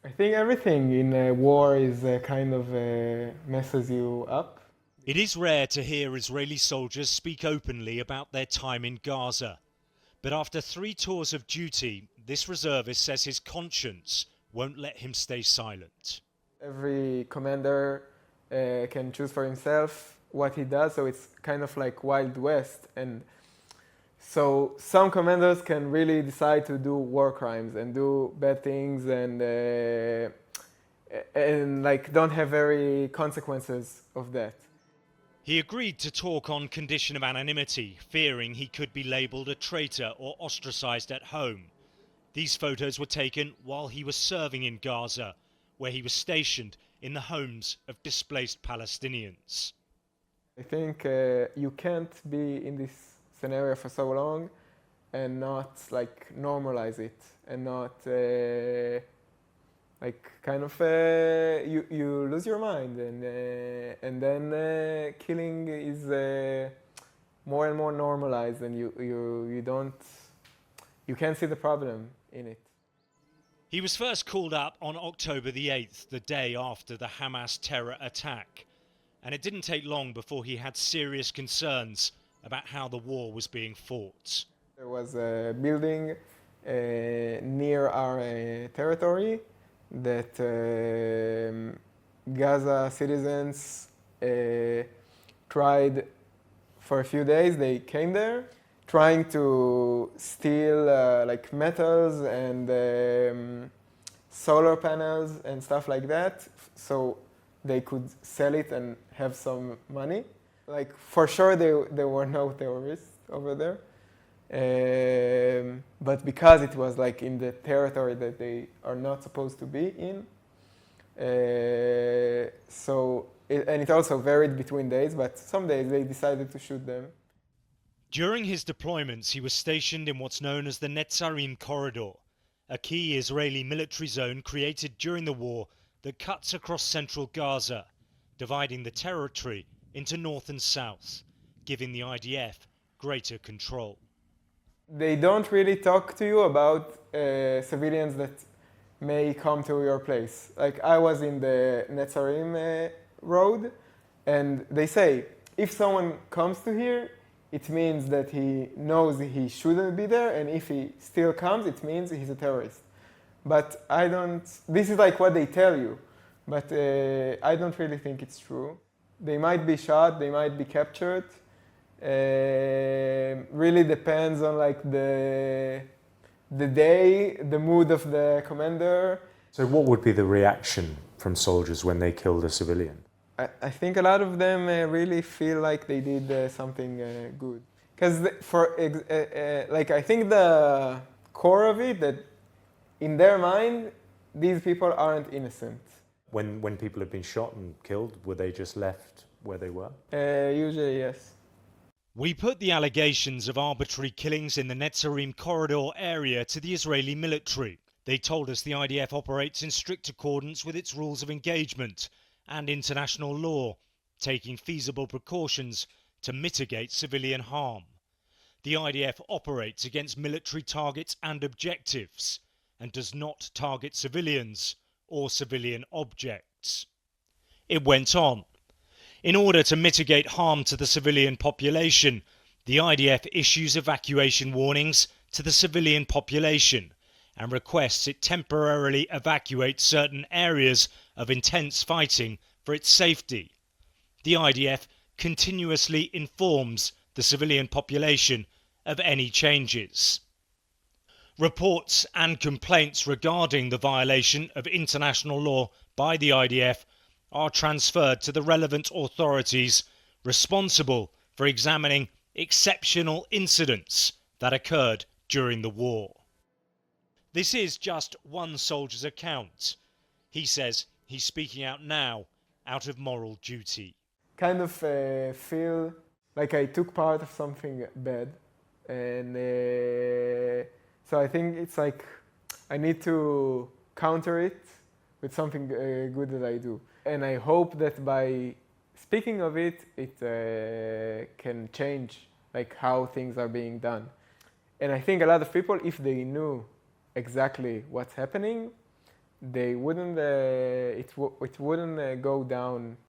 I think everything in a war is kind of messes you up. It is rare to hear Israeli soldiers speak openly about their time in Gaza. But after 3 tours of duty, this reservist says his conscience won't let him stay silent. Every commander can choose for himself what he does, so it's kind of like Wild West. And so some commanders can really decide to do war crimes and do bad things and like don't have very consequences of that. He agreed to talk on condition of anonymity, fearing he could be labelled a traitor or ostracised at home. These photos were taken while he was serving in Gaza, where he was stationed in the homes of displaced Palestinians. I think you can't be in this scenario for so long and not like normalize it and not like kind of you lose your mind and then killing is more and more normalized and you can't see the problem in it. He was first called up on October the 8th, the day after the Hamas terror attack. And it didn't take long before he had serious concerns about how the war was being fought. There was a building near our territory that Gaza citizens tried for a few days. They came there trying to steal like metals and solar panels and stuff like that, so they could sell it and have some money. Like for sure there were no terrorists over there. But because it was like in the territory that they are not supposed to be in, and it also varied between days, but some days they decided to shoot them. During his deployments, he was stationed in what's known as the Netzarim Corridor, a key Israeli military zone created during the war that cuts across central Gaza, dividing the territory into north and south, giving the IDF greater control. They don't really talk to you about civilians that may come to your place. Like I was in the Netzarim road, and they say if someone comes to here, it means that he knows he shouldn't be there, and if he still comes, it means he's a terrorist. But I don't. This is like what they tell you, but I don't really think it's true. They might be shot, they might be captured. Really depends on like the day, the mood of the commander. So what would be the reaction from soldiers when they killed a civilian? I think a lot of them really feel like they did something good. Because like I think the core of it, that in their mind, these people aren't innocent. When people have been shot and killed, were they just left where they were? Usually, yes. We put the allegations of arbitrary killings in the Netzarim corridor area to the Israeli military. They told us the IDF operates in strict accordance with its rules of engagement and international law, taking feasible precautions to mitigate civilian harm. The IDF operates against military targets and objectives and does not target civilians or civilian objects. It went on. In order to mitigate harm to the civilian population, the IDF issues evacuation warnings to the civilian population and requests it temporarily evacuate certain areas of intense fighting for its safety. The IDF continuously informs the civilian population of any changes. Reports and complaints regarding the violation of international law by the IDF are transferred to the relevant authorities responsible for examining exceptional incidents that occurred during the war. This is just one soldier's account. He says he's speaking out now out of moral duty. Kind of feel like I took part of something bad, and so I think it's like I need to counter it with something good that I do. And I hope that by speaking of it, it can change like how things are being done. And I think a lot of people, if they knew exactly what's happening, they wouldn't it wouldn't go down